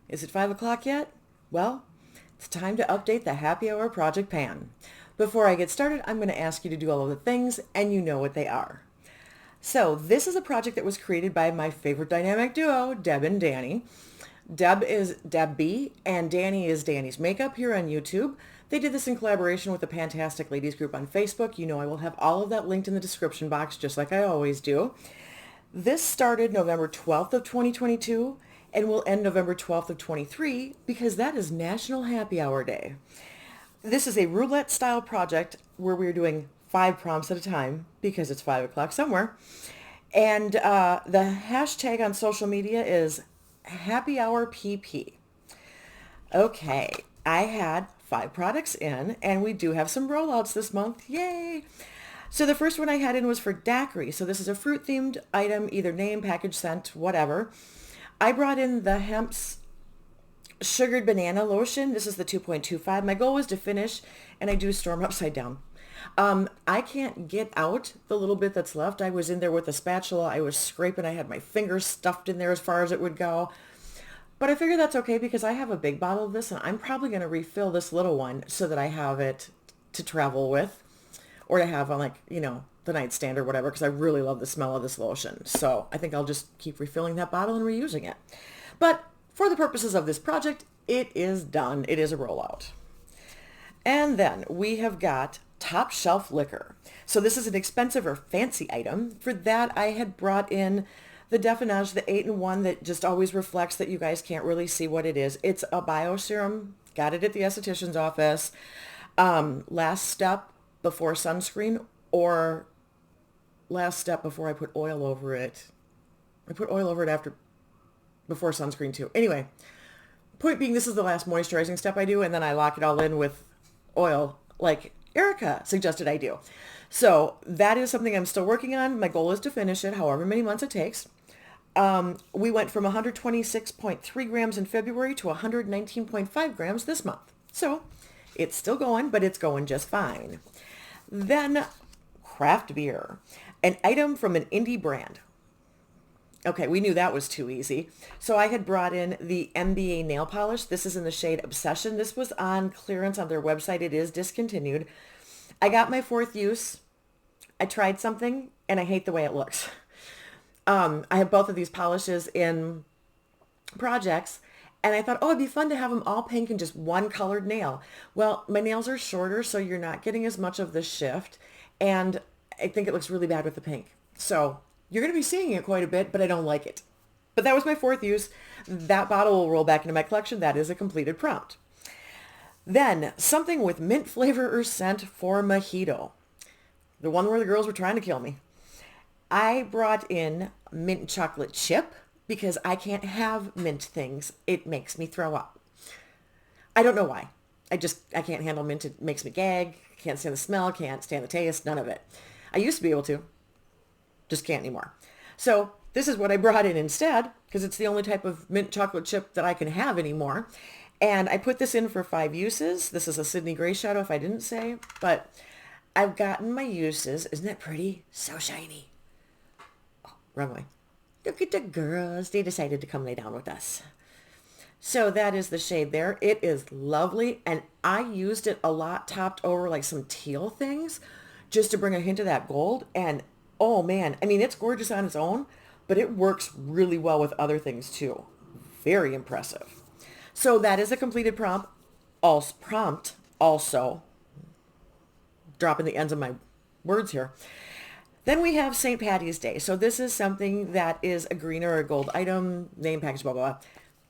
Is it 5 o'clock yet? Well, it's time to update the happy hour project pan. Before I get started, I'm going to ask you to do all of the things, and you know what they are. So this is a project that was created by my favorite dynamic duo, Deb and Danny. Deb is Deb B, and Danny is Danny's Makeup here on YouTube. They did this in collaboration with the Fantastic Ladies group on Facebook. You know I will have all of that linked in the description box, just like I always do. This started November 12th of 2022 and will end November 12th of 23 because that is National Happy Hour Day. This is a roulette style project where we're doing 5 prompts at a time because it's 5 o'clock somewhere. And the hashtag on social media is Happy Hour PP. Okay, I had 5 products in, and we do have some rollouts this month. Yay! So the first one I had in was for daiquiri. So this is a fruit-themed item, either name, package, scent, whatever. I brought in the Hemp's Sugared Banana Lotion. This is the 2.25. My goal was to finish, and I do storm upside down. I can't get out the little bit that's left. I was in there with a spatula. I was scraping. I had my fingers stuffed in there as far as it would go. But I figure that's okay because I have a big bottle of this, and I'm probably going to refill this little one so that I have it to travel with or to have on, like, the nightstand or whatever, because I really love the smell of this lotion. So I think I'll just keep refilling that bottle and reusing it. But for the purposes of this project, it is done. It is a rollout. And then we have got Top Shelf Liquor. So this is an expensive or fancy item. For that, I had brought in the Definage, the 8-in-1 that just always reflects that you guys can't really see what it is. It's a bioserum. Got it at the esthetician's office. Last step before sunscreen, or last step before I put oil over it. I put oil over it before sunscreen too. Anyway, point being, this is the last moisturizing step I do, and then I lock it all in with oil like Erica suggested I do. So that is something I'm still working on. My goal is to finish it, however many months it takes. We went from 126.3 grams in February to 119.5 grams this month. So it's still going, but it's going just fine. Then craft beer, an item from an indie brand. Okay, we knew that was too easy. So I had brought in the MBA nail polish. This is in the shade Obsession. This was on clearance on their website. It is discontinued. I got my 4th use. I tried something and I hate the way it looks. I have both of these polishes in projects, and I thought, oh, it'd be fun to have them all pink and just one colored nail. Well, my nails are shorter, so you're not getting as much of the shift, and I think it looks really bad with the pink. So you're going to be seeing it quite a bit, but I don't like it. But that was my 4th use. That bottle will roll back into my collection. That is a completed prompt. Then something with mint flavor or scent for mojito. The one where the girls were trying to kill me. I brought in mint chocolate chip because I can't have mint things. It makes me throw up. I don't know why. I can't handle mint. It makes me gag. Can't stand the smell. Can't stand the taste. None of it. I used to be able to. Just can't anymore. So this is what I brought in instead, because it's the only type of mint chocolate chip that I can have anymore. And I put this in for 5 uses. This is a Sydney Gray shadow, if I didn't say. But I've gotten my uses. Isn't that pretty? So shiny. Oh, wrong way. Look at the girls. They decided to come lay down with us. So that is the shade there. It is lovely. And I used it a lot topped over like some teal things just to bring a hint of that gold. And oh man, I mean, it's gorgeous on its own, but it works really well with other things too. Very impressive. So that is a completed prompt. Also, dropping the ends of my words here. Then we have St. Patty's Day. So this is something that is a green or a gold item, name, package, blah, blah, blah.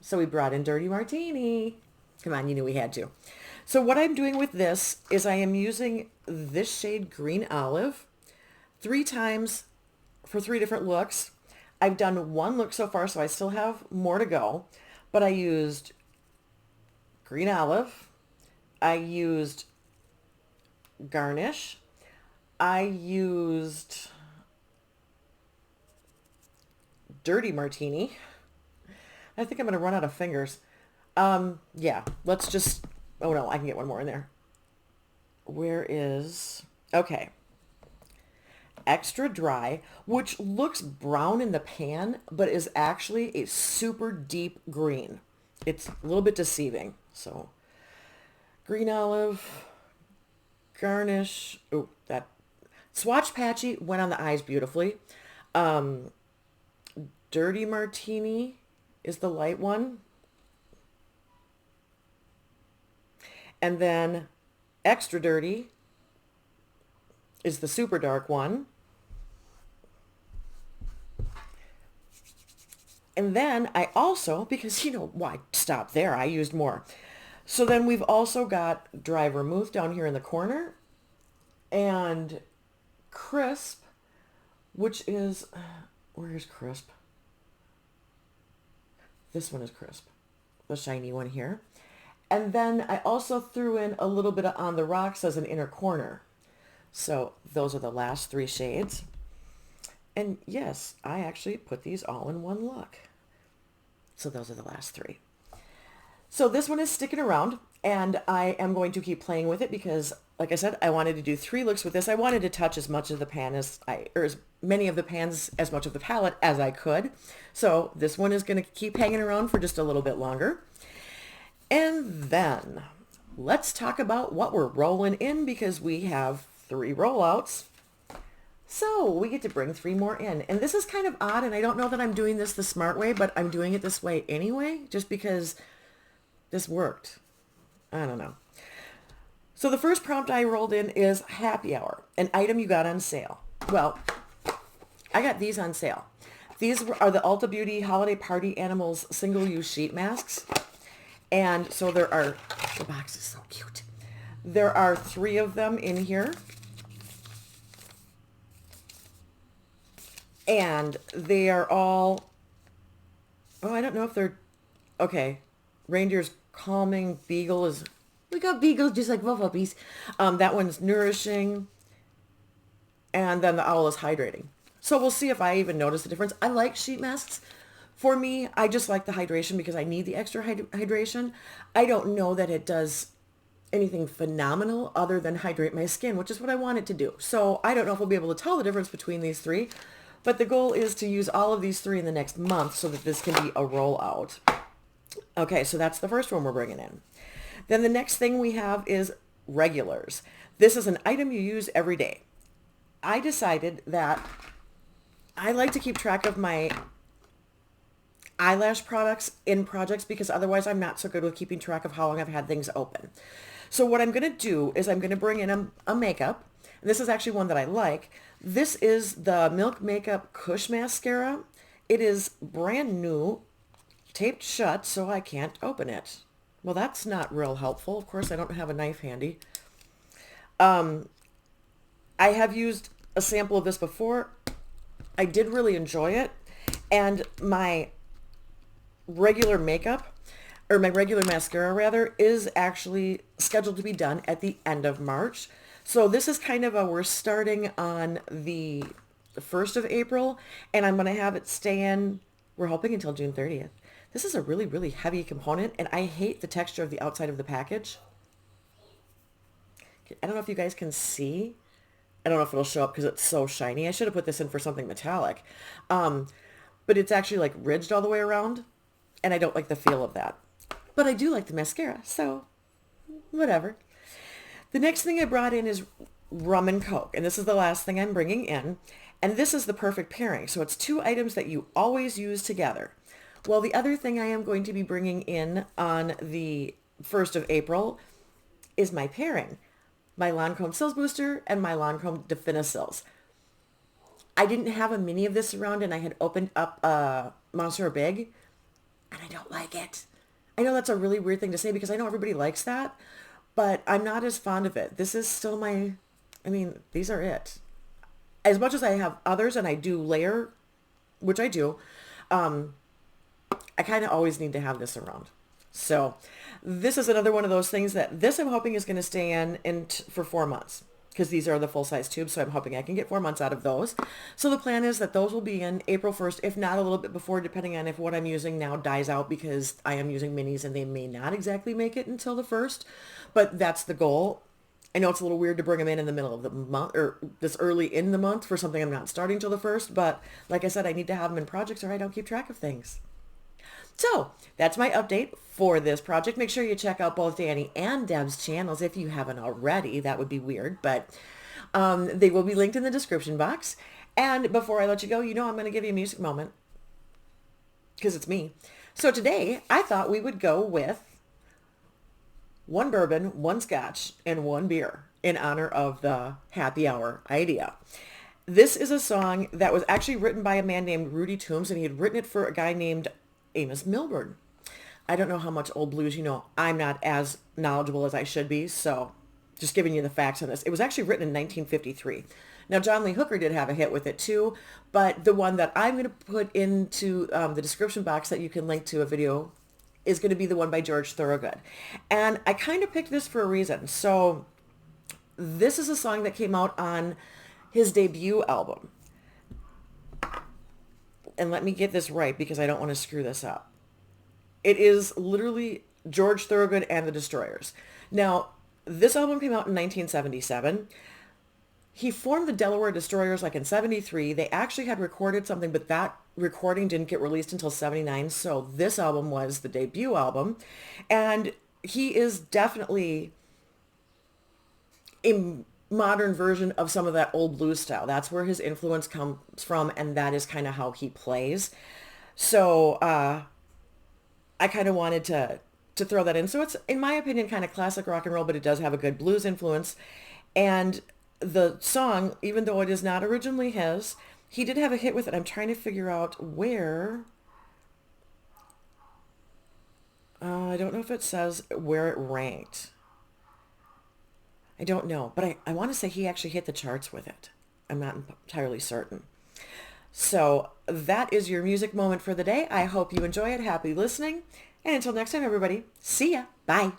So we brought in Dirty Martini. Come on, you knew we had to. So what I'm doing with this is I am using this shade Green Olive 3 times for 3 different looks. I've done 1 look so far, so I still have more to go. But I used Green Olive. I used Garnish. I used Dirty Martini. I think I'm going to run out of fingers. Yeah, let's just, oh no, I can get one more in there. Where is, okay. Extra Dry, which looks brown in the pan, but is actually a super deep green. It's a little bit deceiving. So green olive, garnish. Oh, that swatch patchy went on the eyes beautifully. Um, Dirty martini is the light one. And then extra dirty is the super dark one. And then I also, because why stop there? I used more. So then we've also got dry vermouth down here in the corner and crisp, which is, where is crisp? This one is crisp, the shiny one here. And then I also threw in a little bit of On the Rocks as an inner corner. So those are the last three shades. And yes, I actually put these all in one look. So those are the last three. So this one is sticking around, and I am going to keep playing with it because, like I said, I wanted to do 3 looks with this. I wanted to touch as much of the pan or as many of the pans, as much of the palette as I could. So this one is going to keep hanging around for just a little bit longer. And then let's talk about what we're rolling in, because we have 3 rollouts. So we get to bring 3 more in. And this is kind of odd, and I don't know that I'm doing this the smart way, but I'm doing it this way anyway, just because this worked. I don't know. So the first prompt I rolled in is happy hour, an item you got on sale. Well, I got these on sale. These are the Ulta Beauty Holiday Party Animals single-use sheet masks. And so the box is so cute. There are 3 of them in here. And they are all, I don't know if they're, okay. Reindeer's calming, beagle is, we got beagles just like puppies. That one's nourishing. And then the owl is hydrating. So we'll see if I even notice the difference. I like sheet masks. For me, I just like the hydration because I need the extra hydration. I don't know that it does anything phenomenal other than hydrate my skin, which is what I want it to do. So I don't know if we'll be able to tell the difference between these 3, but the goal is to use all of these 3 in the next month so that this can be a rollout. Okay, so that's the first one we're bringing in. Then the next thing we have is regulars. This is an item you use every day. I decided that I like to keep track of my eyelash products in projects because otherwise I'm not so good with keeping track of how long I've had things open. So what I'm going to do is I'm going to bring in a makeup. And this is actually one that I like. This is the Milk Makeup Kush Mascara. It is brand new, taped shut, so I can't open it. Well, that's not real helpful. Of course, I don't have a knife handy. I have used a sample of this before. I did really enjoy it. And my regular makeup, or my regular mascara rather, is actually scheduled to be done at the end of March. So this is kind of we're starting on the 1st of April, and I'm going to have it stay in, we're hoping, until June 30th. This is a really, really heavy component, and I hate the texture of the outside of the package. I don't know if you guys can see. I don't know if it'll show up because it's so shiny. I should have put this in for something metallic. But it's actually like ridged all the way around, and I don't like the feel of that. But I do like the mascara, so whatever. The next thing I brought in is rum and Coke, and this is the last thing I'm bringing in. And this is the perfect pairing. So it's 2 items that you always use together. Well, the other thing I am going to be bringing in on the 1st of April is my pairing. My Lancome Sills Booster and my Lancome Definicils. I didn't have a mini of this around, and I had opened up a Monster Big, and I don't like it. I know that's a really weird thing to say because I know everybody likes that, but I'm not as fond of it. This is still these are it. As much as I have others and I do layer, which I do, I kind of always need to have this around. So this is another one of those things that this I'm hoping is going to stay in for 4 months, because these are the full-size tubes, so I'm hoping I can get 4 months out of those. So the plan is that those will be in April 1st, if not a little bit before, depending on if what I'm using now dies out, because I am using minis and they may not exactly make it until the 1st, but that's the goal. I know it's a little weird to bring them in the middle of the month, or this early in the month for something I'm not starting till the 1st, but like I said, I need to have them in projects or I don't keep track of things. So that's my update for this project. Make sure you check out both Danny and Deb's channels if you haven't already. That would be weird, but they will be linked in the description box. And before I let you go, you know I'm going to give you a music moment because it's me. So today I thought we would go with one bourbon, one scotch, and one beer in honor of the happy hour idea. This is a song that was actually written by a man named Rudy Toombs, and he had written it for a guy named Amos Milburn. I don't know how much old blues you know. I'm not as knowledgeable as I should be, so just giving you the facts on this. It was actually written in 1953. Now, John Lee Hooker did have a hit with it too, but the one that I'm going to put into the description box that you can link to a video is going to be the one by George Thorogood. And I kind of picked this for a reason. So this is a song that came out on his debut album. And let me get this right because I don't want to screw this up. It is literally George Thorogood and the Destroyers. Now, this album came out in 1977. He formed the Delaware Destroyers like in 73. They actually had recorded something, but that recording didn't get released until 79. So this album was the debut album. And he is definitely a modern version of some of that old blues style. That's where his influence comes from, and that is kind of how he plays. So I kind of wanted to throw that in. So it's, in my opinion, kind of classic rock and roll, but it does have a good blues influence. And the song, even though it is not originally his, he did have a hit with it. I'm trying to figure out where. I don't know if it says where it ranked. I don't know, but I want to say he actually hit the charts with it. I'm not entirely certain. So that is your music moment for the day. I hope you enjoy it. Happy listening. And until next time, everybody, see ya. Bye.